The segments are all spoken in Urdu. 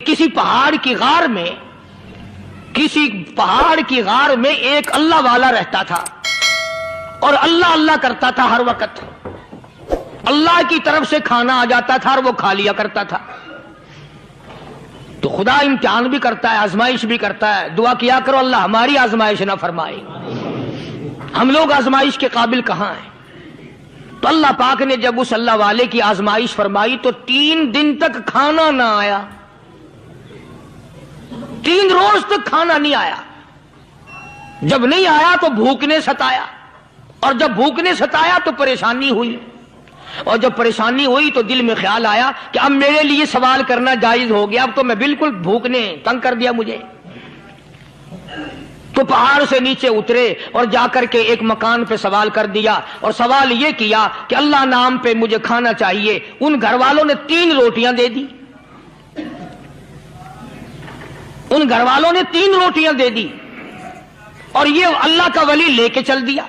کسی پہاڑ کی غار میں ایک اللہ والا رہتا تھا اور اللہ اللہ کرتا تھا ہر وقت. اللہ کی طرف سے کھانا آ جاتا تھا اور وہ کھا لیا کرتا تھا. تو خدا امتحان بھی کرتا ہے، آزمائش بھی کرتا ہے. دعا کیا کرو اللہ ہماری آزمائش نہ فرمائے. ہم لوگ آزمائش کے قابل کہاں ہیں؟ تو اللہ پاک نے جب اس اللہ والے کی آزمائش فرمائی تو 3 دن تک کھانا نہ آیا. 3 روز تک کھانا نہیں آیا. جب نہیں آیا تو بھوک نے ستایا، اور جب بھوک نے ستایا تو پریشانی ہوئی، اور جب پریشانی ہوئی تو دل میں خیال آیا کہ اب میرے لیے سوال کرنا جائز ہو گیا. اب تو میں بالکل بھوک نے تنگ کر دیا مجھے. تو پہاڑ سے نیچے اترے اور جا کر کے ایک مکان پہ سوال کر دیا، اور سوال یہ کیا کہ اللہ نام پہ مجھے کھانا چاہیے. ان گھر والوں نے 3 روٹیاں دے دی. ان گھر والوں نے 3 روٹیاں دے دی اور یہ اللہ کا ولی لے کے چل دیا.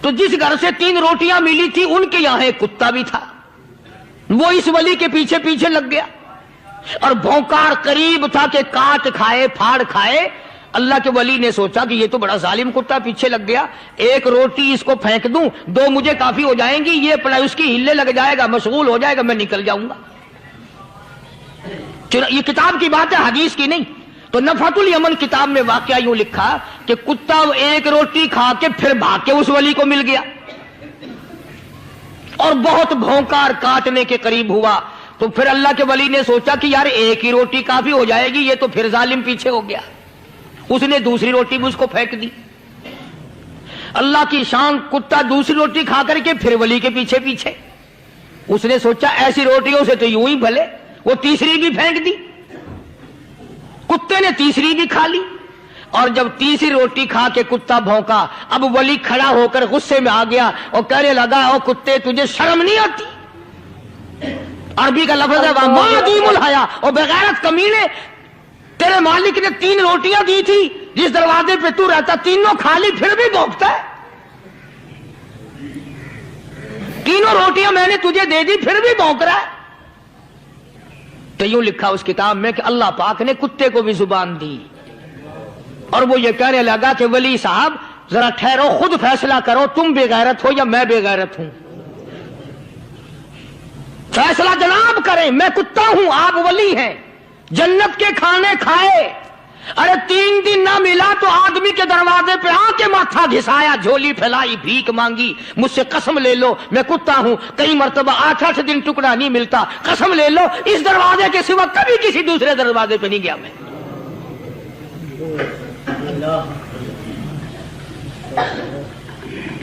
تو جس گھر سے 3 روٹیاں ملی تھی ان کے یہاں ایک کتا بھی تھا. وہ اس ولی کے پیچھے پیچھے لگ گیا اور بھونکار قریب تھا کہ کاٹ کھائے پھاڑ کھائے. اللہ کے ولی نے سوچا کہ یہ تو بڑا ظالم کتا پیچھے لگ گیا، 1 روٹی اس کو پھینک دوں، 2 مجھے کافی ہو جائیں گی، یہ اپنا اس کی ہلے لگ جائے گا، مشغول ہو جائے گا، میں نکل جاؤں گا. یہ کتاب کی بات ہے، حدیث کی نہیں. تو نفحۃ الیمن کتاب میں واقعہ یوں لکھا کہ کتا 1 روٹی کھا کے پھر بھاگ کے اس ولی کو مل گیا اور بہت بھونکار کاٹنے کے قریب ہوا. تو پھر اللہ کے ولی نے سوچا کہ یار 1 ہی روٹی کافی ہو جائے گی، یہ تو پھر ظالم پیچھے ہو گیا. اس نے دوسری روٹی بھی اس کو پھینک دی. اللہ کی شان، کتا دوسری روٹی کھا کر کے پھر ولی کے پیچھے پیچھے. اس نے سوچا ایسی روٹیوں سے تو یوں ہی بھلے. وہ تیسری بھی پھینک دی. کتے نے تیسری بھی کھا لی، اور جب تیسری روٹی کھا کے کتا بھونکا، اب ولی کھڑا ہو کر غصے میں آ گیا اور کہنے لگا او کتے تجھے شرم نہیں آتی؟ عربی کا لفظ ہے وَمَا دِيمُ الْحَيَا، اور بغیرت کمینے، تیرے مالک نے 3 روٹیاں دی تھی، جس دروازے پہ تو رہتا تینوں کھا لی پھر بھی بھونکتا ہے. 3 روٹیاں میں نے تجھے دے دی پھر بھی بھونک رہا ہے. تو یوں لکھا اس کتاب میں کہ اللہ پاک نے کتے کو بھی زبان دی اور وہ یہ کہنے لگا کہ ولی صاحب ذرا ٹھہرو، خود فیصلہ کرو، تم بے غیرت ہو یا میں بے غیرت ہوں. فیصلہ جناب کریں، میں کتا ہوں، آپ ولی ہیں. جنت کے کھانے کھائے، ارے 3 دن نہ ملا تو آدمی کے دروازے پہ آ کے ماتھا گھسایا، جھولی پھیلائی، بھیک مانگی، مجھ سے قسم لے لو میں کتا ہوں، کئی مرتبہ 8 دن ٹکڑا نہیں ملتا، قسم لے لو اس دروازے کے سوا کبھی کسی دوسرے دروازے پہ نہیں گیا میں.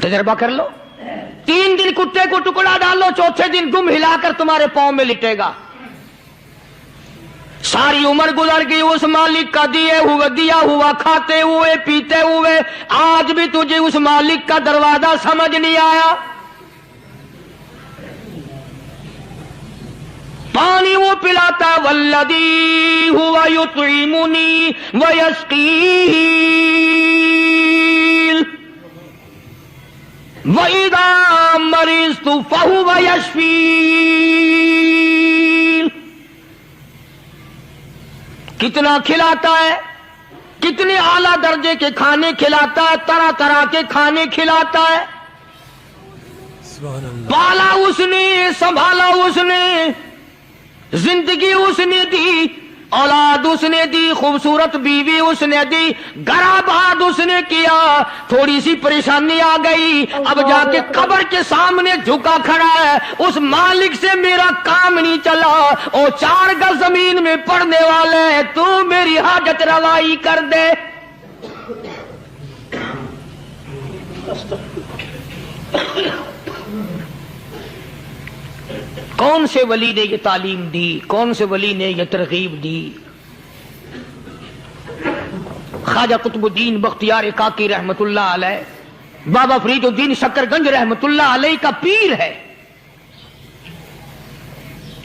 تجربہ کر لو. 3 دن کتے کو ٹکڑا ڈالو، 4تھے دن دم ہلا کر تمہارے پاؤں میں لٹے گا. ساری عمر گزر گئی اس مالک کا دیا ہوا کھاتے ہوئے پیتے ہوئے، آج بھی تجھے اس مالک کا دروازہ سمجھ نہیں آیا. پانی وہ پلاتا والذی ہوا یطعمنی ویسقین وَإِذَا مَرِضْتُ فَهُوَ يَشْفِينِ. کتنا کھلاتا ہے، کتنے اعلیٰ درجے کے کھانے کھلاتا ہے، طرح طرح کے کھانے کھلاتا ہے. پالا اس نے، سنبھالا اس نے، زندگی اس نے دی، اولاد اس نے دی، خوبصورت بیوی اس نے دی، گھر آباد اس نے کیا. تھوڑی سی پریشانی آ گئی، اب جا کے قبر کے سامنے جھکا کھڑا ہے، اس مالک سے میرا کام نہیں چلا، او 4 گز زمین میں پڑنے والے، تو میری حاجت روائی کر دے. کون سے ولی نے یہ تعلیم دی، کون سے ولی نے یہ ترغیب دی؟ خواجہ قطب الدین بختیار کاکی رحمت اللہ علیہ، بابا فرید الدین شکر گنج رحمت اللہ علیہ کا پیر ہے.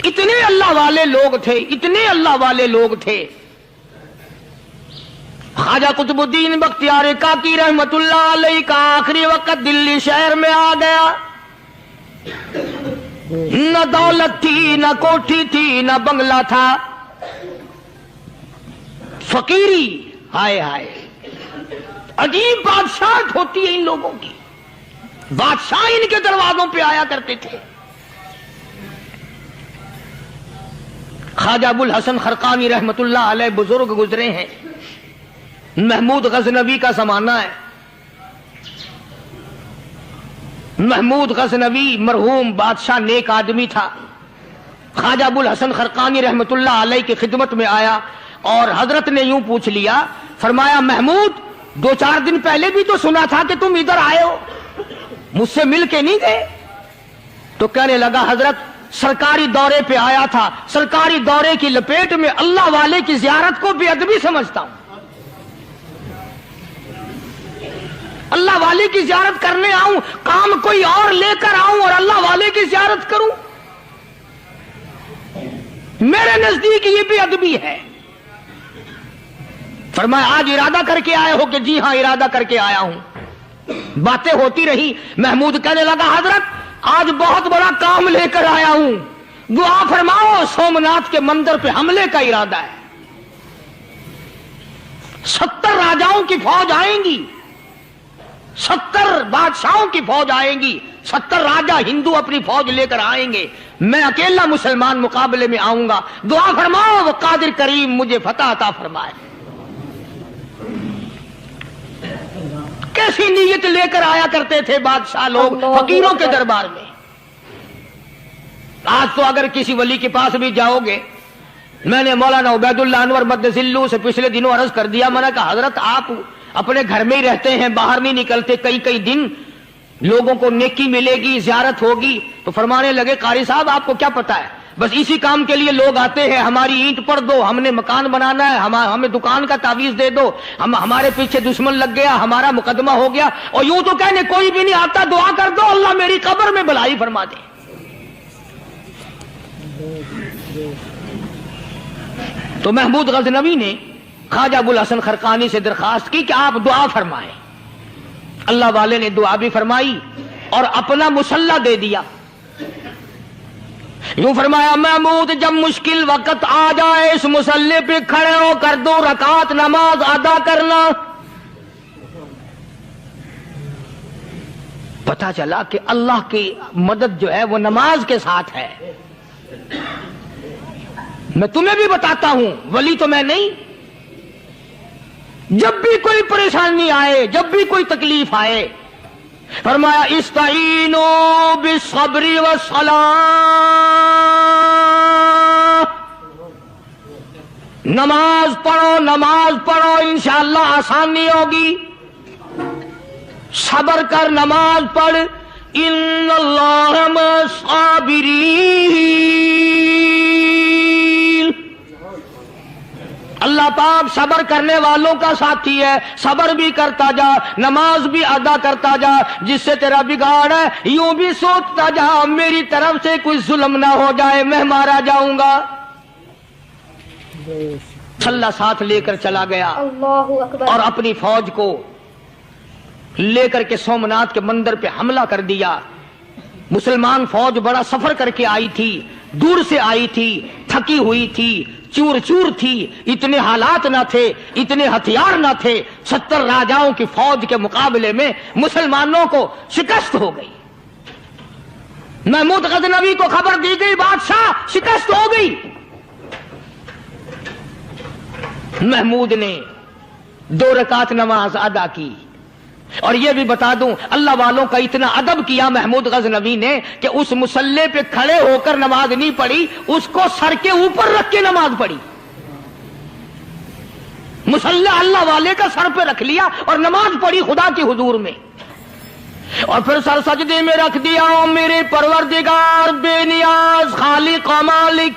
اتنے اللہ والے لوگ تھے، اتنے اللہ والے لوگ تھے. خواجہ قطب الدین بختیار کاکی رحمت اللہ علیہ کا آخری وقت دلی شہر میں آ گیا. نہ دولت تھی، نہ کوٹھی تھی، نہ بنگلہ تھا، فقیری. ہائے ہائے، عجیب بادشاہت ہوتی ہے ان لوگوں کی. بادشاہ ان کے دروازوں پہ آیا کرتے تھے. خواجہ ابو الحسن خرقانی رحمت اللہ علیہ بزرگ گزرے ہیں. محمود غزنوی کا زمانہ ہے. محمود غزنوی مرحوم بادشاہ نیک آدمی تھا. خواجہ ابو الحسن خرقانی رحمت اللہ علیہ کی خدمت میں آیا اور حضرت نے یوں پوچھ لیا، فرمایا محمود 2-4 دن پہلے بھی تو سنا تھا کہ تم ادھر آئے ہو، مجھ سے مل کے نہیں گئے؟ تو کہنے لگا حضرت سرکاری دورے پہ آیا تھا، سرکاری دورے کی لپیٹ میں اللہ والے کی زیارت کو بے ادبی سمجھتا ہوں. اللہ والے کی زیارت کرنے آؤں، کام کوئی اور لے کر آؤں اور اللہ والے کی زیارت کروں؟ میرے نزدیک یہ بے ادبی ہے. فرمایا آج ارادہ کر کے آئے ہو؟ کہ جی ہاں ارادہ کر کے آیا ہوں. باتیں ہوتی رہی. محمود کہنے لگا حضرت آج بہت بڑا کام لے کر آیا ہوں، دعا فرماؤ. سومناتھ کے مندر پہ حملے کا ارادہ ہے. 70 راجاؤں کی فوج آئیں گی، 70 بادشاہوں کی فوج آئیں گی، 70 راجا ہندو اپنی فوج لے کر آئیں گے. میں اکیلا مسلمان مقابلے میں آؤں گا. دعا فرماؤ وہ قادر کریم مجھے فتح عطا فرمائے. کیسی نیت لے کر آیا کرتے تھے بادشاہ لوگ فقیروں کے دربار میں. آج تو اگر کسی ولی کے پاس بھی جاؤ گے، میں نے مولانا عبید اللہ انور مدذلو سے پچھلے دنوں عرض کر دیا، میں نے کہا حضرت آپ اپنے گھر میں ہی رہتے ہیں، باہر نہیں نکلتے، کئی دن لوگوں کو نیکی ملے گی، زیارت ہوگی. تو فرمانے لگے قاری صاحب آپ کو کیا پتا ہے، بس اسی کام کے لیے لوگ آتے ہیں. ہماری اینٹ پڑ دو، ہم نے مکان بنانا ہے، ہمیں دکان کا تعویذ دے دو، ہمارے پیچھے دشمن لگ گیا، ہمارا مقدمہ ہو گیا. اور یوں تو کہنے کوئی بھی نہیں آتا، دعا کر دو اللہ میری قبر میں بھلائی فرما دے. تو محمود غزنوی نے خواجہ ابو الحسن خرقانی سے درخواست کی کہ آپ دعا فرمائیں. اللہ والے نے دعا بھی فرمائی اور اپنا مسلح دے دیا. یوں فرمایا محمود جب مشکل وقت آ جائے اس مسلح پہ کھڑے ہو کر 2 رکعت نماز ادا کرنا. پتا چلا کہ اللہ کی مدد جو ہے وہ نماز کے ساتھ ہے. میں تمہیں بھی بتاتا ہوں، ولی تو میں نہیں. جب بھی کوئی پریشانی آئے، جب بھی کوئی تکلیف آئے، فرمایا استعینوا بالصبر والصلاۃ، نماز پڑھو انشاءاللہ آسانی ہوگی. صبر کر، نماز پڑھ. ان اللہ مع الصابرین، اللہ پاک صبر کرنے والوں کا ساتھی ہے. صبر بھی کرتا جا، نماز بھی ادا کرتا جا. جس سے تیرا بگاڑ ہے یوں بھی سوچتا جا میری طرف سے کوئی ظلم نہ ہو جائے، میں مارا جاؤں گا. چھلا ساتھ لے کر چلا گیا اور اپنی فوج کو لے کر کے سومناتھ کے مندر پہ حملہ کر دیا. مسلمان فوج بڑا سفر کر کے آئی تھی، دور سے آئی تھی، تھکی ہوئی تھی، چور چور تھی. اتنے حالات نہ تھے، اتنے ہتھیار نہ تھے. 70 راجاؤں کی فوج کے مقابلے میں مسلمانوں کو شکست ہو گئی. محمود غزنوی کو خبر دی گئی بادشاہ شکست ہو گئی. محمود نے 2 رکعت نماز ادا کی. اور یہ بھی بتا دوں اللہ والوں کا اتنا ادب کیا محمود غزنوی نے کہ اس مسلح پہ کھڑے ہو کر نماز نہیں پڑھی، اس کو سر کے اوپر رکھ کے نماز پڑھی. مسلح اللہ والے کا سر پہ رکھ لیا اور نماز پڑھی خدا کے حضور میں. اور پھر سر سجدے میں رکھ دیا. او میرے پروردگار بے نیاز خالق و مالک،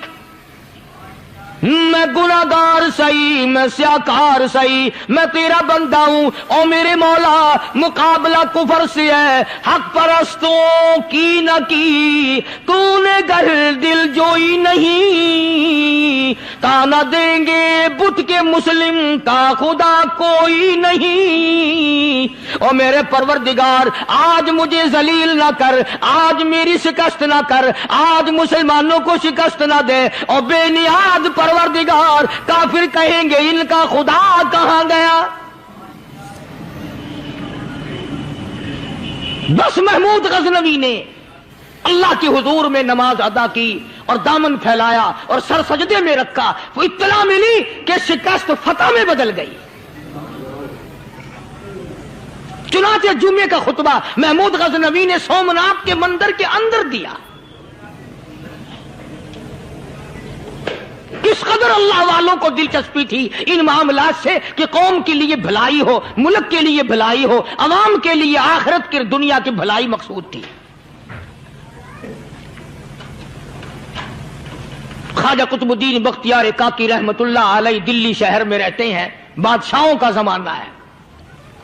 میں گناہگار سہی، میں سیاکار سہی، میں تیرا بندہ ہوں. او میرے مولا مقابلہ کفر سے ہے، حق پرستوں کی نہ کی تو نے گر دل جوئی نہیں. کان نہ دیں گے بت کے مسلم کا خدا کوئی نہیں. او میرے پروردگار آج مجھے ذلیل نہ کر, آج میری شکست نہ کر, آج مسلمانوں کو شکست نہ دے. اور بے نیاز پروردگار کافر کہیں گے ان کا خدا کہاں گیا. بس محمود غزنوی نے اللہ کے حضور میں نماز ادا کی اور دامن پھیلایا اور سر سجدے میں رکھا. وہ اطلاع ملی کہ شکست فتح میں بدل گئی. چنانچہ جمعے کا خطبہ محمود غزنوی نے سومناتھ کے مندر کے اندر دیا. اس قدر اللہ والوں کو دلچسپی تھی ان معاملات سے کہ قوم کے لیے بھلائی ہو, ملک کے لیے بھلائی ہو, عوام کے لیے آخرت کی دنیا کی بھلائی مقصود تھی. خواجہ قطب الدین بختیار کاکی رحمت اللہ علیہ دلی شہر میں رہتے ہیں. بادشاہوں کا زمانہ ہے.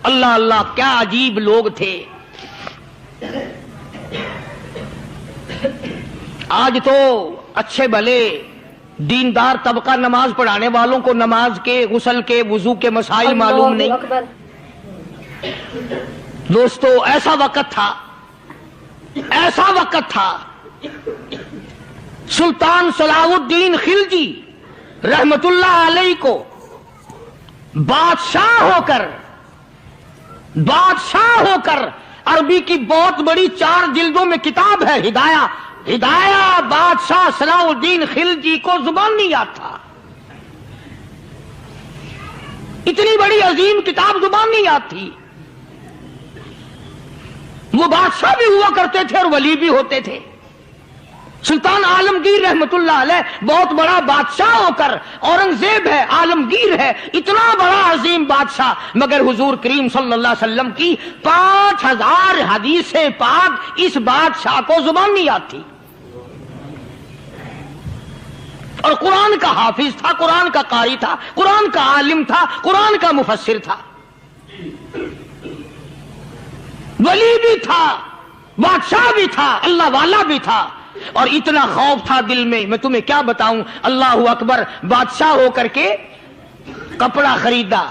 اللہ اللہ کیا عجیب لوگ تھے. آج تو اچھے بھلے دیندار طبقہ نماز پڑھانے والوں کو نماز کے, غسل کے, وضو کے مسائل معلوم نہیں. دوستو ایسا وقت تھا, ایسا وقت تھا سلطان صلاح الدین خلجی رحمت اللہ علیہ کو بادشاہ ہو کر عربی کی بہت بڑی 4 جلدوں میں کتاب ہے ہدایہ بادشاہ صلاح الدین خلجی کو زبان نہیں یاد تھا. اتنی بڑی عظیم کتاب زبان نہیں یاد تھی. وہ بادشاہ بھی ہوا کرتے تھے اور ولی بھی ہوتے تھے. سلطان عالمگیر رحمت اللہ علیہ بہت بڑا بادشاہ ہو کر, اورنگزیب ہے, عالمگیر ہے, اتنا بڑا عظیم بادشاہ, مگر حضور کریم صلی اللہ علیہ وسلم کی 5000 حدیث پاک اس بادشاہ کو زبان نہیں یاد تھی. اور قرآن کا حافظ تھا, قرآن کا قاری تھا, قرآن کا عالم تھا, قرآن کا مفسر تھا, ولی بھی تھا, بادشاہ بھی تھا, اللہ والا بھی تھا. اور اتنا خوف تھا دل میں تمہیں کیا بتاؤں. اللہ اکبر. بادشاہ ہو کر کے کپڑا خریدا,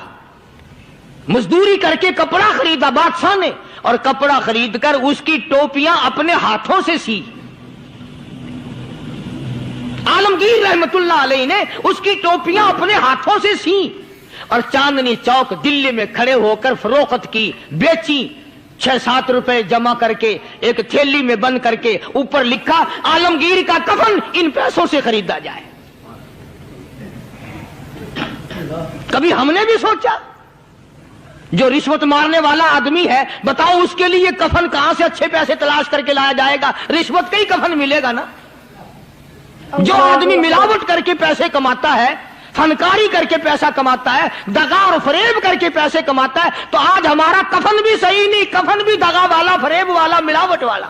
مزدوری کر کے کپڑا خریدا بادشاہ نے, اور کپڑا خرید کر اس کی ٹوپیاں اپنے ہاتھوں سے سی. عالمگیر رحمت اللہ علیہ نے اس کی ٹوپیاں اپنے ہاتھوں سے سی اور چاندنی چوک دلی میں کھڑے ہو کر فروخت کی, بیچی. 6-7 روپے جمع کر کے ایک تھیلی میں بند کر کے اوپر لکھا عالمگیر کا کفن ان پیسوں سے خریدا جائے. کبھی ہم نے بھی سوچا جو رشوت مارنے والا آدمی ہے, بتاؤ اس کے لیے کفن کہاں سے اچھے پیسے تلاش کر کے لایا جائے گا. رشوت کا ہی کفن ملے گا نا. جو آدمی ملاوٹ کر کے پیسے کماتا ہے, فنکاری کر کے پیسہ کماتا ہے, دغا اور فریب کر کے پیسے کماتا ہے, تو آج ہمارا کفن بھی صحیح نہیں, کفن بھی دغا والا, فریب والا, ملاوٹ والا.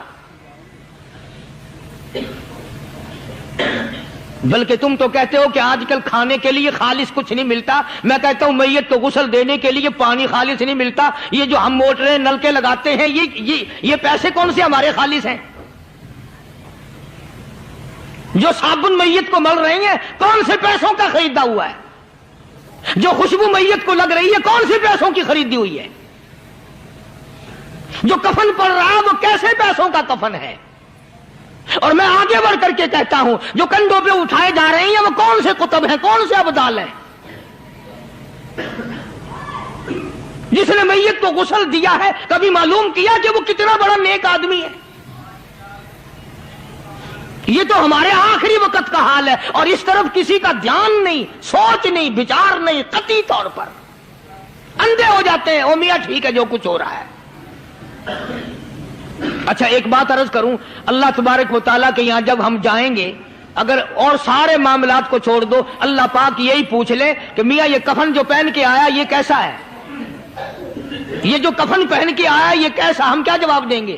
بلکہ تم تو کہتے ہو کہ آج کل کھانے کے لیے خالص کچھ نہیں ملتا. میں کہتا ہوں میت کو غسل دینے کے لیے پانی خالص نہیں ملتا. یہ جو ہم موٹریں نلکے لگاتے ہیں یہ پیسے کون سے ہمارے خالص ہیں؟ جو صابن میت کو مل رہی ہیں کون سے پیسوں کا خریدا ہوا ہے؟ جو خوشبو میت کو لگ رہی ہے کون سے پیسوں کی خریدی ہوئی ہے؟ جو کفن پڑ رہا ہے وہ کیسے پیسوں کا کفن ہے؟ اور میں آگے بڑھ کر کے کہتا ہوں جو کندھوں پہ اٹھائے جا رہے ہیں وہ کون سے کتب ہیں, کون سے ابدال ہیں؟ جس نے میت کو غسل دیا ہے کبھی معلوم کیا کہ وہ کتنا بڑا نیک آدمی ہے؟ یہ تو ہمارے آخری وقت کا حال ہے اور اس طرف کسی کا دھیان نہیں, سوچ نہیں, بچار نہیں. قطعی طور پر اندھے ہو جاتے ہیں. او میاں ٹھیک ہے جو کچھ ہو رہا ہے. اچھا ایک بات عرض کروں, اللہ تبارک و تعالیٰ کے یہاں جب ہم جائیں گے, اگر اور سارے معاملات کو چھوڑ دو, اللہ پاک یہی پوچھ لے کہ میاں یہ کفن جو پہن کے آیا یہ کیسا ہے, یہ جو کفن پہن کے آیا یہ کیسا, ہم کیا جواب دیں گے؟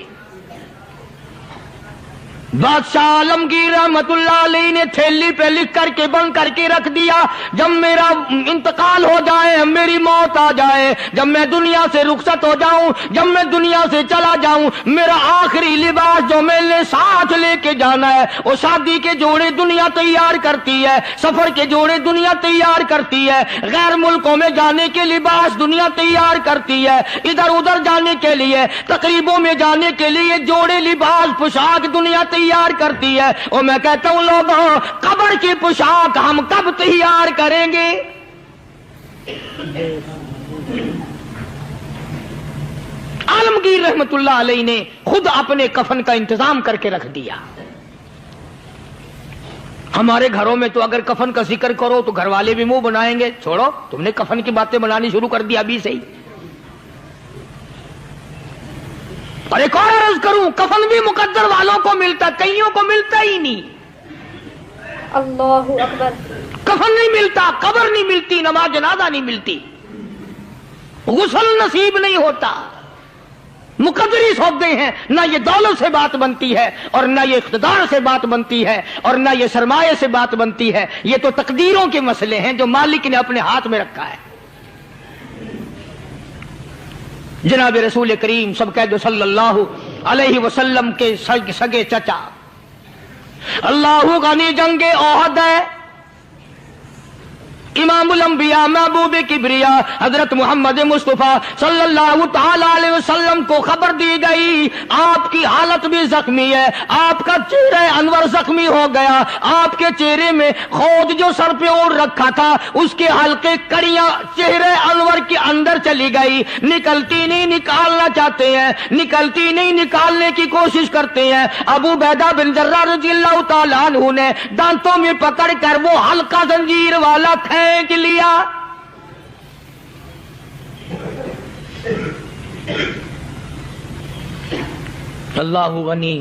بادشاہ عالمگیر رحمت اللہ علیہ نے تھیلی پہ لکھ کر کے بند کر کے رکھ دیا، جب میرا انتقال ہو جائے، میری موت آ جائے، جب میں دنیا سے رخصت ہو جاؤں، جب میں دنیا سے چلا جاؤں، میرا آخری لباس جو میں نے ساتھ لے کے جانا ہے، وہ شادی کے جوڑے دنیا تیار کرتی ہے، سفر کے جوڑے دنیا تیار کرتی ہے، غیر ملکوں میں جانے کے لباس دنیا تیار کرتی ہے، ادھر ادھر جانے کے لیے، تقریبوں میں جانے کے لیے جوڑے لباس پوشاک دنیا تیار کرتی ہے۔ اور میں کہتا ہوں لوگوں، قبر کی پوشاک ہم کب تیار کریں گے؟ عالمگیر رحمت اللہ علیہ نے خود اپنے کفن کا انتظام کر کے رکھ دیا۔ ہمارے گھروں میں تو اگر کفن کا ذکر کرو تو گھر والے بھی منہ بنائیں گے، چھوڑو تم نے کفن کی باتیں بنانی شروع کر دی ابھی سے ہی۔ اور ایک اور عرض کروں، کفن بھی مقدر والوں کو ملتا، کئیوں کو ملتا ہی نہیں۔ اللہ اکبر۔ کفن نہیں ملتا، قبر نہیں ملتی، نماز جنازہ نہیں ملتی، غسل نصیب نہیں ہوتا، مقدری سودے ہیں۔ نہ یہ دولت سے بات بنتی ہے، اور نہ یہ اقتدار سے بات بنتی ہے، اور نہ یہ سرمایہ سے بات بنتی ہے، یہ تو تقدیروں کے مسئلے ہیں جو مالک نے اپنے ہاتھ میں رکھا ہے۔ جناب رسول کریم سب کہہ دو صلی اللہ علیہ وسلم کے سگے چچا، اللہ غنی جنگ احد ہے، امام الانبیاء محبوب کبریا حضرت محمد مصطفیٰ صلی اللہ تعالی علیہ وسلم کو خبر دی گئی آپ کی حالت بھی زخمی ہے، آپ کا چہرہ انور زخمی ہو گیا، آپ کے چہرے میں خود جو سر پہ اوڑھ رکھا تھا اس کے حلقے کڑیاں چہرے انور کے اندر چلی گئی، نکلتی نہیں، نکالنا چاہتے ہیں، نکلتی نہیں، نکالنے کی کوشش کرتے ہیں۔ ابو عبیدہ بن جراح رضی اللہ تعالیٰ عنہ نے دانتوں میں پکڑ کر وہ حلقہ زنجیر والا پھینک لیا۔ اللہ غنی،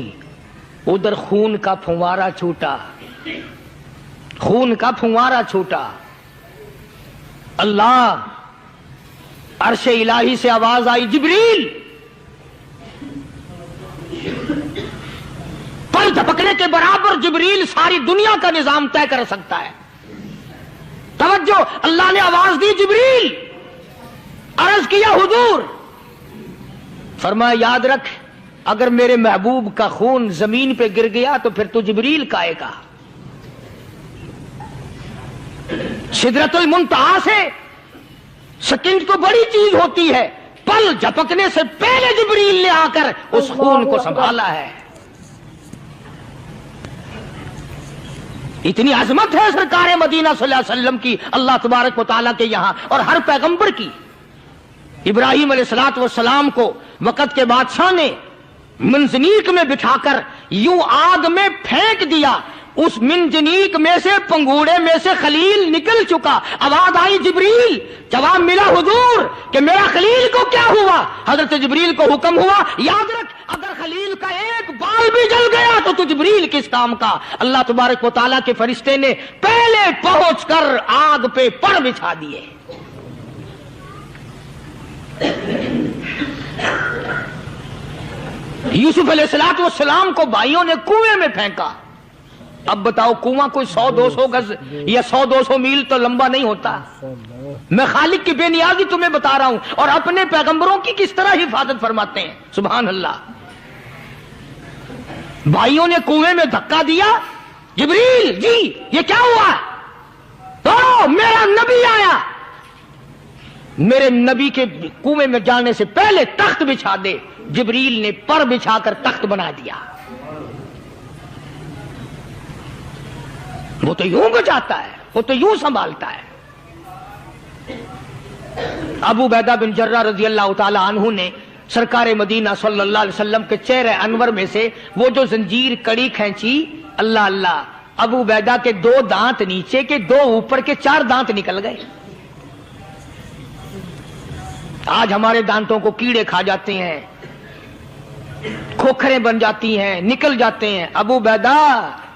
ادھر خون کا پھوارا چھوٹا، خون کا پھوارا چھوٹا، اللہ عرش الہی سے آواز آئی، جبریل پر دھپکنے کے برابر جبریل ساری دنیا کا نظام طے کر سکتا ہے۔ توجہ، اللہ نے آواز دی، جبریل، عرض کیا حضور، فرمایا یاد رکھ اگر میرے محبوب کا خون زمین پہ گر گیا تو پھر تو جبریل کا آئے گا۔ سدرۃ المنتہا سے سیکنڈ تو بڑی چیز ہوتی ہے، پل جھپکنے سے پہلے جبریل نے آ کر اس خون کو سنبھالا ہے۔ اتنی عظمت ہے سرکار مدینہ صلی اللہ علیہ وسلم کی اللہ تبارک و تعالیٰ کے یہاں، اور ہر پیغمبر کی۔ ابراہیم علیہ الصلوۃ والسلام کو وقت کے بادشاہ نے منجنیق میں بٹھا کر یوں آگ میں پھینک دیا، اس منجنیق میں سے، پنگوڑے میں سے خلیل نکل چکا، آواز آئی جبریل، جواب ملا حضور کہ میرا خلیل کو کیا ہوا؟ حضرت جبریل کو حکم ہوا، یاد رکھ اگر خلیل کا ایک بال بھی جل گیا تو جبریل کس کام کا؟ اللہ تبارک و تعالیٰ کے فرشتے نے پہلے پہنچ کر آگ پہ پر بچھا دیے۔ یوسف علیہ السلام کو بھائیوں نے کنویں میں پھینکا۔ اب بتاؤ کنواں کوئی 100-200 گز یا 100-200 میل تو لمبا نہیں ہوتا۔ میں خالق کی بے نیازی تمہیں بتا رہا ہوں، اور اپنے پیغمبروں کی کس طرح حفاظت فرماتے ہیں، سبحان اللہ۔ بھائیوں نے کنویں میں دھکا دیا، جبریل جی یہ کیا ہوا؟ تو میرا نبی آیا، میرے نبی کے کنویں میں جانے سے پہلے تخت بچھا دے۔ جبریل نے پر بچھا کر تخت بنا دیا۔ وہ تو یوں بچاتا ہے، وہ تو یوں سنبھالتا ہے۔ ابو عبیدہ بن جراح رضی اللہ تعالی عنہ نے سرکار مدینہ صلی اللہ علیہ وسلم کے چہرے انور میں سے وہ جو زنجیر کڑی کھینچی، اللہ اللہ، ابو عبیدہ کے 2 دانت نیچے کے، 2 اوپر کے، 4 دانت نکل گئے۔ آج ہمارے دانتوں کو کیڑے کھا جاتے ہیں، کھوکھریں بن جاتی ہیں، نکل جاتے ہیں۔ ابو عبیدہ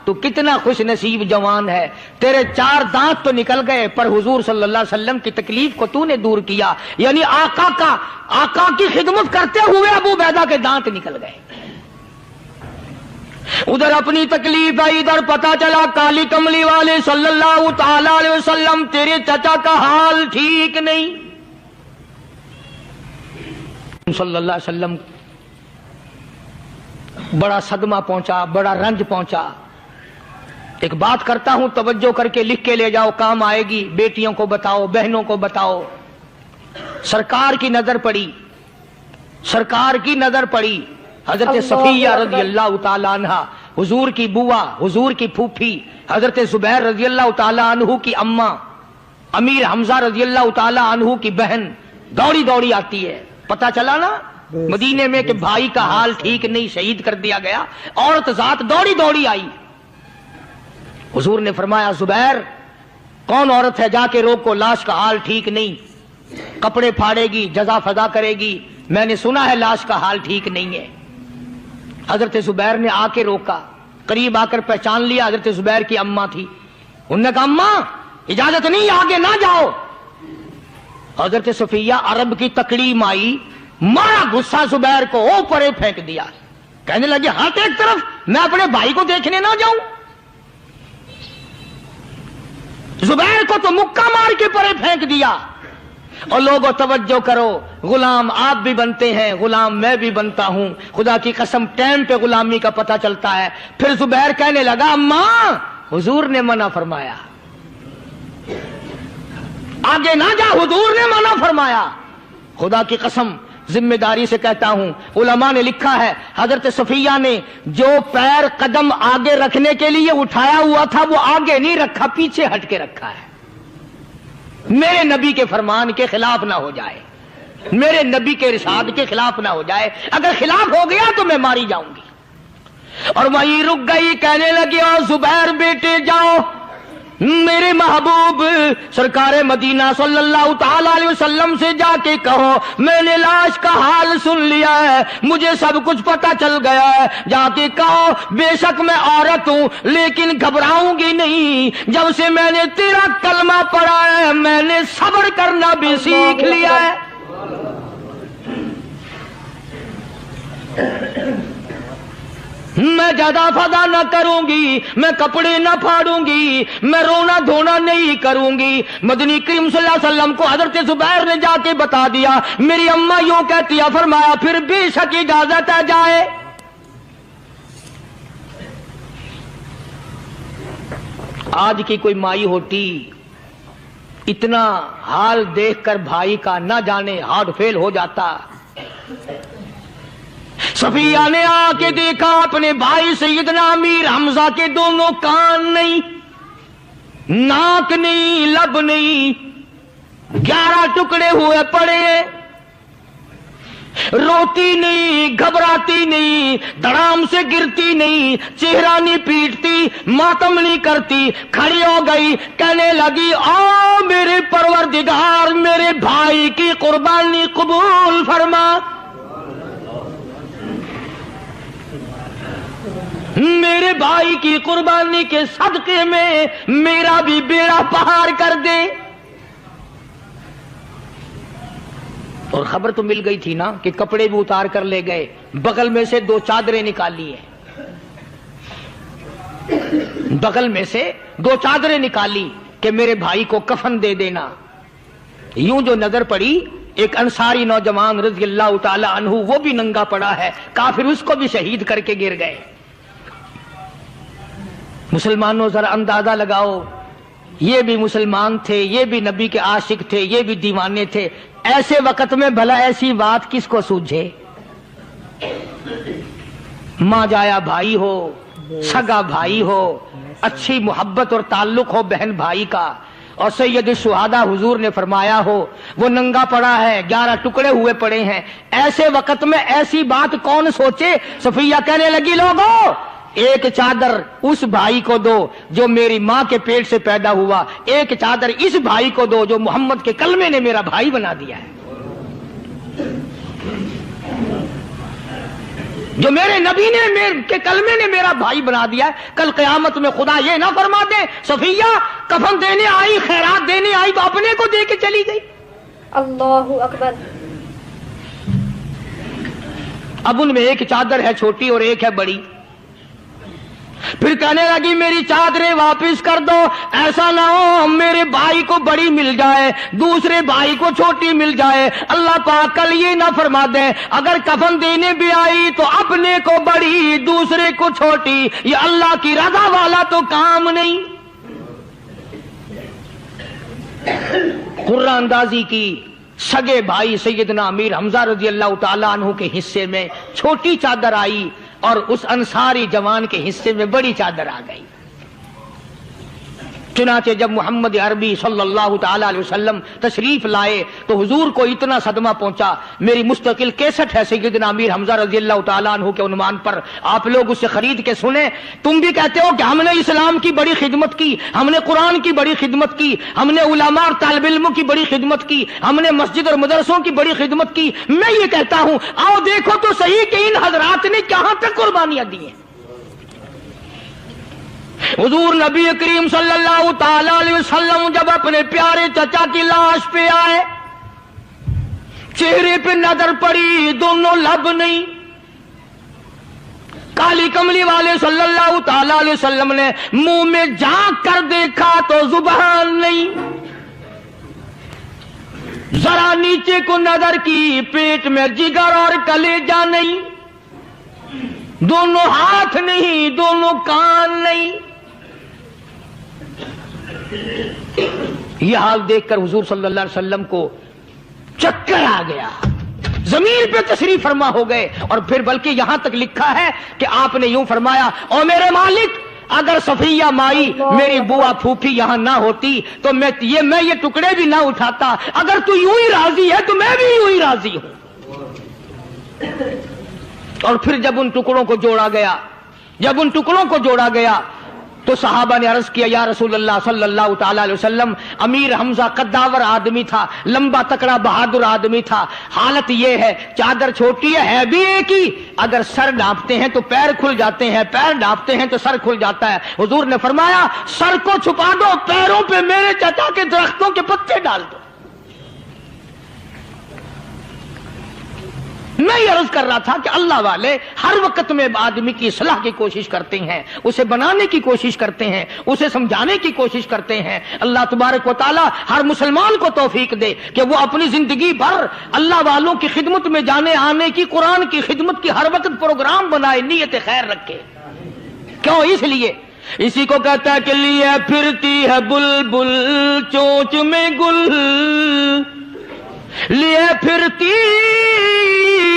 تو کتنا خوش نصیب جوان ہے، تیرے 4 دانت تو نکل گئے، پر حضور صلی اللہ علیہ وسلم کی تکلیف کو تو نے دور کیا، یعنی آقا کی خدمت کرتے ہوئے ابو عبیدہ کے دانت نکل گئے۔ ادھر اپنی تکلیف ہے، ادھر پتا چلا کالی کملی والے صلی اللہ تعالی علیہ وسلم تیرے چچا کا حال ٹھیک نہیں. صلی اللہ علیہ وسلم بڑا صدمہ پہنچا، بڑا رنج پہنچا. ایک بات کرتا ہوں، توجہ کر کے لکھ کے لے جاؤ، کام آئے گی. بیٹیوں کو بتاؤ، بہنوں کو بتاؤ. سرکار کی نظر پڑی، سرکار کی نظر پڑی. حضرت صفیہ رضی اللہ تعالی عنہ، حضور کی بوا، حضور کی پھوپھی، حضرت زبیر رضی اللہ تعالی عنہ کی اماں، امیر حمزہ رضی اللہ تعالی عنہ کی بہن دوڑی دوڑی آتی ہے. پتا چلا نا مدینے میں کہ بھائی کا حال ٹھیک نہیں، شہید کر دیا گیا. عورت ذات دوڑی دوڑی آئی. حضور نے فرمایا زبیر کون عورت ہے، جا کے روکو، لاش کا حال ٹھیک نہیں، کپڑے پھاڑے گی، جزا فضا کرے گی. میں نے سنا ہے لاش کا حال ٹھیک نہیں ہے. حضرت زبیر نے آ کے روکا، قریب آ کر پہچان لیا حضرت زبیر کی اماں تھی. انہوں نے کہا اماں اجازت نہیں، آگے نہ جاؤ. حضرت صفیہ عرب کی تکڑی مائی، مارا غصہ زبیر کو، اوپر پھینک دیا. کہنے لگے ہاتھ ایک طرف، میں اپنے بھائی کو دیکھنے نہ جاؤں. زبیر کو تو مکہ مار کے پرے پھینک دیا. اور لوگوں توجہ کرو، غلام آپ بھی بنتے ہیں، غلام میں بھی بنتا ہوں. خدا کی قسم ٹائم پہ غلامی کا پتہ چلتا ہے. پھر زبیر کہنے لگا اماں حضور نے منع فرمایا، آگے نہ جا، حضور نے منع فرمایا. خدا کی قسم ذمہ داری سے کہتا ہوں، علماء نے لکھا ہے حضرت صفیہ نے جو پیر قدم آگے رکھنے کے لیے اٹھایا ہوا تھا وہ آگے نہیں رکھا، پیچھے ہٹ کے رکھا ہے. میرے نبی کے فرمان کے خلاف نہ ہو جائے، میرے نبی کے ارشاد کے خلاف نہ ہو جائے. اگر خلاف ہو گیا تو میں ماری جاؤں گی. اور وہیں رک گئی. کہنے لگی او زبیر بیٹے جاؤ، میرے محبوب سرکار مدینہ صلی اللہ تعالی علیہ وسلم سے جا کے کہو میں نے لاش کا حال سن لیا ہے، مجھے سب کچھ پتا چل گیا ہے. جا کے کہو بے شک میں عورت ہوں لیکن گھبراؤں گی نہیں. جب سے میں نے تیرا کلمہ پڑھا ہے میں نے صبر کرنا بھی سیکھ لیا ہے. میں جدا فدا نہ کروں گی، میں کپڑے نہ پھاڑوں گی، میں رونا دھونا نہیں کروں گی. مدنی کریم صلی اللہ علیہ وسلم کو حضرت زبیر نے جا کے بتا دیا. میری اماں یوں کہتی ہے، فرمایا پھر بے شک اجازت ہے جائے. آج کی کوئی مائی ہوتی اتنا حال دیکھ کر بھائی کا نہ جانے ہارٹ فیل ہو جاتا. صفیہ نے آ کے دیکھا اپنے بھائی سیدنا امیر حمزہ کے دونوں کان نہیں، ناک نہیں، لب نہیں، 11 ٹکڑے ہوئے پڑے ہیں. روتی نہیں، گھبراتی نہیں، دڑام سے گرتی نہیں، چہرہ نہیں پیٹتی، ماتم نہیں کرتی. کھڑی ہو گئی، کہنے لگی آ میرے پروردگار میرے بھائی کی قربانی قبول فرما، میرے بھائی کی قربانی کے صدقے میں میرا بھی بیڑا پہاڑ کر دے. اور خبر تو مل گئی تھی نا کہ کپڑے بھی اتار کر لے گئے. بغل میں سے 2 چادریں نکالی ہیں، بغل میں سے 2 چادریں نکالی کہ میرے بھائی کو کفن دے دینا. یوں جو نظر پڑی ایک انصاری نوجوان رضی اللہ تعالی عنہ، وہ بھی ننگا پڑا ہے، کافر اس کو بھی شہید کر کے گر گئے. مسلمانوں ذرا اندازہ لگاؤ، یہ بھی مسلمان تھے، یہ بھی نبی کے عاشق تھے، یہ بھی دیوانے تھے. ایسے وقت میں بھلا ایسی بات کس کو سوجھے؟ ماں جایا بھائی ہو، سگا بھائی ہو، اچھی محبت اور تعلق ہو بہن بھائی کا، اور سید الشہداء حضور نے فرمایا ہو وہ ننگا پڑا ہے، 11 ٹکڑے ہوئے پڑے ہیں. ایسے وقت میں ایسی بات کون سوچے؟ صفیہ کہنے لگی لوگوں ایک چادر اس بھائی کو دو جو میری ماں کے پیٹ سے پیدا ہوا، ایک چادر اس بھائی کو دو جو محمد کے کلمے نے میرا بھائی بنا دیا ہے، جو میرے نبی نے کے کلمے نے میرا بھائی بنا دیا ہے. کل قیامت میں خدا یہ نہ فرما دے صفیہ کفن دینے آئی، خیرات دینے آئی تو اپنے کو دے کے چلی گئی. اللہ اکبر. اب ان میں ایک چادر ہے چھوٹی اور ایک ہے بڑی. پھر کہنے لگی میری چادریں واپس کر دو، ایسا نہ ہو میرے بھائی کو بڑی مل جائے دوسرے بھائی کو چھوٹی مل جائے، اللہ پاک کل یہ نہ فرما دے اگر کفن دینے بھی آئی تو اپنے کو بڑی دوسرے کو چھوٹی، یہ اللہ کی رضا والا تو کام نہیں۔ قرہ اندازی کی، سگے بھائی سیدنا امیر حمزہ رضی اللہ تعالیٰ عنہ کے حصے میں چھوٹی چادر آئی اور اس انصاری جوان کے حصے میں بڑی چادر آ گئی۔ چنانچہ جب محمد عربی صلی اللہ تعالی علیہ وسلم تشریف لائے تو حضور کو اتنا صدمہ پہنچا، میری مستقل کیسٹ ہے سیدنا امیر حمزہ رضی اللہ تعالیٰ عنہ کے عنوان پر، آپ لوگ اسے خرید کے سنیں۔ تم بھی کہتے ہو کہ ہم نے اسلام کی بڑی خدمت کی، ہم نے قرآن کی بڑی خدمت کی، ہم نے علماء اور طالب علموں کی بڑی خدمت کی، ہم نے مسجد اور مدرسوں کی بڑی خدمت کی۔ میں یہ کہتا ہوں آؤ دیکھو تو صحیح کہ ان حضرات نے کہاں تک قربانیاں دی ہیں۔ حضور نبی کریم صلی اللہ تعالی علیہ وسلم جب اپنے پیارے چچا کی لاش پہ آئے، چہرے پہ نظر پڑی دونوں لب نہیں، کالی کملی والے صلی اللہ تعالی علیہ وسلم نے منہ میں جھانک کر دیکھا تو زبان نہیں، ذرا نیچے کو نظر کی پیٹ میں جگر اور کلیجہ نہیں، دونوں ہاتھ نہیں دونوں کان نہیں۔ یہ حال دیکھ کر حضور صلی اللہ علیہ وسلم کو چکر آ گیا، زمین پہ تشریف فرما ہو گئے، اور پھر بلکہ یہاں تک لکھا ہے کہ آپ نے یوں فرمایا او میرے مالک اگر صفیہ مائی میری بوا پھوپھی یہاں نہ ہوتی تو میں یہ ٹکڑے بھی نہ اٹھاتا، اگر تو یوں ہی راضی ہے تو میں بھی یوں ہی راضی ہوں۔ اور پھر جب ان ٹکڑوں کو جوڑا گیا تو صحابہ نے عرض کیا یا رسول اللہ صلی اللہ تعالی علیہ وسلم، امیر حمزہ قداور آدمی تھا، لمبا تکڑا بہادر آدمی تھا، حالت یہ ہے چادر چھوٹی ہے بھی ایک ہی، اگر سر ڈھانپتے ہیں تو پیر کھل جاتے ہیں، پیر ڈھانپتے ہیں تو سر کھل جاتا ہے۔ حضور نے فرمایا سر کو چھپا دو، پیروں پہ میرے چچا کے درختوں کے پتے ڈال دو۔ میں یہ عرض کر رہا تھا کہ اللہ والے ہر وقت میں آدمی کی اصلاح کی کوشش کرتے ہیں، اسے بنانے کی کوشش کرتے ہیں، اسے سمجھانے کی کوشش کرتے ہیں۔ اللہ تبارک و تعالی ہر مسلمان کو توفیق دے کہ وہ اپنی زندگی بھر اللہ والوں کی خدمت میں جانے آنے کی، قرآن کی خدمت کی ہر وقت پروگرام بنائے، نیت خیر رکھے۔ کیوں؟ اس لیے اسی کو کہتا ہے کہ لیے پھرتی ہے بلبل چونچ میں گل، لیے پھرتی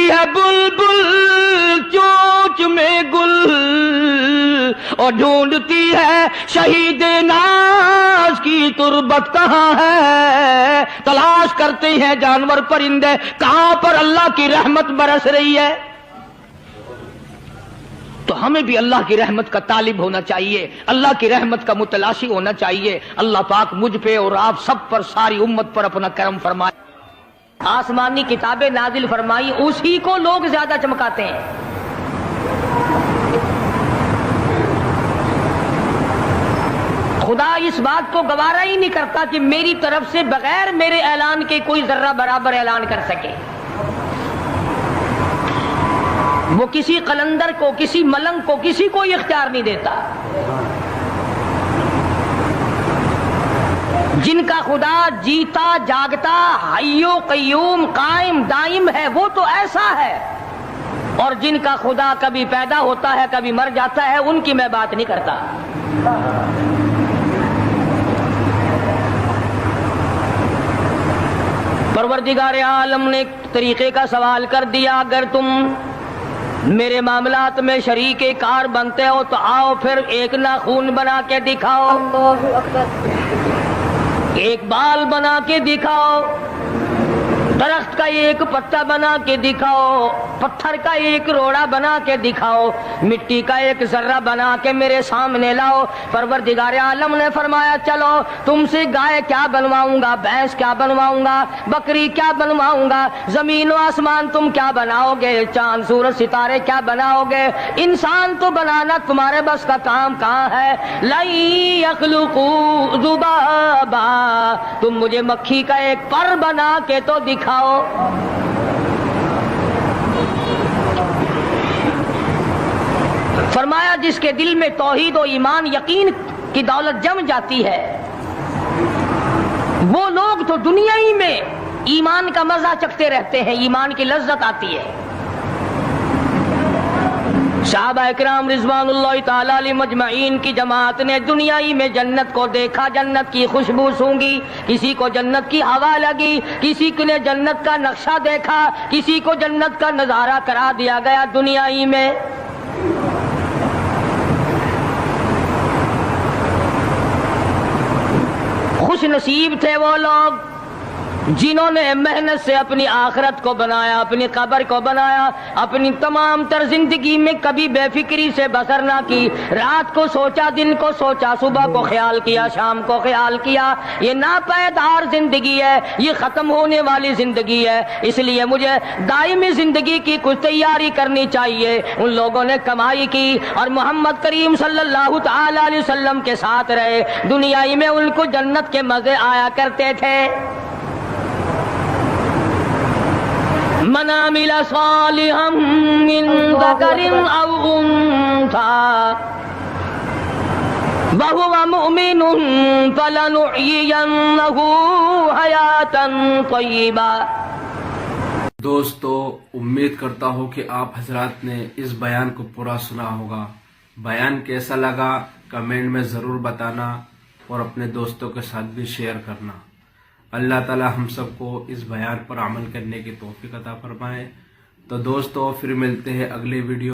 ہے بلبل چونچ میں گل، اور ڈھونڈتی ہے شہید ناز کی تربت کہاں ہے، تلاش کرتے ہیں جانور پرندے کہاں پر اللہ کی رحمت برس رہی ہے۔ تو ہمیں بھی اللہ کی رحمت کا طالب ہونا چاہیے، اللہ کی رحمت کا متلاشی ہونا چاہیے۔ اللہ پاک مجھ پہ اور آپ سب پر، ساری امت پر اپنا کرم فرمائے۔ آسمانی کتابیں نازل فرمائی، اسی کو لوگ زیادہ چمکاتے ہیں۔ خدا اس بات کو گوارا ہی نہیں کرتا کہ میری طرف سے بغیر میرے اعلان کے کوئی ذرہ برابر اعلان کر سکے۔ وہ کسی قلندر کو، کسی ملنگ کو، کسی کو اختیار نہیں دیتا۔ جن کا خدا جیتا جاگتا حی و قیوم قائم دائم ہے وہ تو ایسا ہے، اور جن کا خدا کبھی پیدا ہوتا ہے کبھی مر جاتا ہے ان کی میں بات نہیں کرتا۔ پروردگار عالم نے طریقے کا سوال کر دیا، اگر تم میرے معاملات میں شریک کار بنتے ہو تو آؤ پھر ایک ناخون بنا کے دکھاؤ، اللہ اکبر، ایک بال بنا کے دکھاؤ، درخت کا ایک پتا بنا کے دکھاؤ، پتھر کا ایک روڑا بنا کے دکھاؤ، مٹی کا ایک ذرہ بنا کے میرے سامنے لاؤ۔ پروردگار عالم نے فرمایا چلو تم سے گائے کیا بنواؤں گا، بھینس کیا بنواؤں گا، بکری کیا بنواؤں گا، زمین و آسمان تم کیا بناؤ گے، چاند سورج ستارے کیا بناؤ گے، انسان تو بنانا تمہارے بس کا کام کہاں ہے۔ لَن يَخْلُقُوا ذُبَابًا، تم مجھے مکھی کا ایک پر بنا کے تو دکھاؤ۔ فرمایا جس کے دل میں توحید و ایمان یقین کی دولت جم جاتی ہے وہ لوگ تو دنیا ہی میں ایمان کا مزہ چکھتے رہتے ہیں، ایمان کی لذت آتی ہے۔ صحابہ اکرام رضوان اللہ تعالی علیہ مجمعین کی جماعت نے دنیا ہی میں جنت کو دیکھا، جنت کی خوشبو سونگھی، کسی کو جنت کی ہوا لگی، کسی نے جنت کا نقشہ دیکھا، کسی کو جنت کا نظارہ کرا دیا گیا دنیا ہی میں۔ خوش نصیب تھے وہ لوگ جنہوں نے محنت سے اپنی آخرت کو بنایا، اپنی قبر کو بنایا، اپنی تمام تر زندگی میں کبھی بے فکری سے بسر نہ کی، رات کو سوچا، دن کو سوچا، صبح کو خیال کیا، شام کو خیال کیا۔ یہ ناپائیدار زندگی ہے، یہ ختم ہونے والی زندگی ہے، اس لیے مجھے دائمی زندگی کی کچھ تیاری کرنی چاہیے۔ ان لوگوں نے کمائی کی اور محمد کریم صلی اللہ تعالی علیہ وسلم کے ساتھ رہے، دنیا ہی میں ان کو جنت کے مزے آیا کرتے تھے۔ من عمل صالحا من ذکر او انثى وهو مؤمن فلنحيينه حیاتا طیبا۔ دوستو، امید کرتا ہوں کہ آپ حضرات نے اس بیان کو پورا سنا ہوگا۔ بیان کیسا لگا کمنٹ میں ضرور بتانا اور اپنے دوستوں کے ساتھ بھی شیئر کرنا۔ اللہ تعالی ہم سب کو اس بیان پر عمل کرنے کی توفیق عطا فرمائے۔ تو دوستو پھر ملتے ہیں اگلے ویڈیو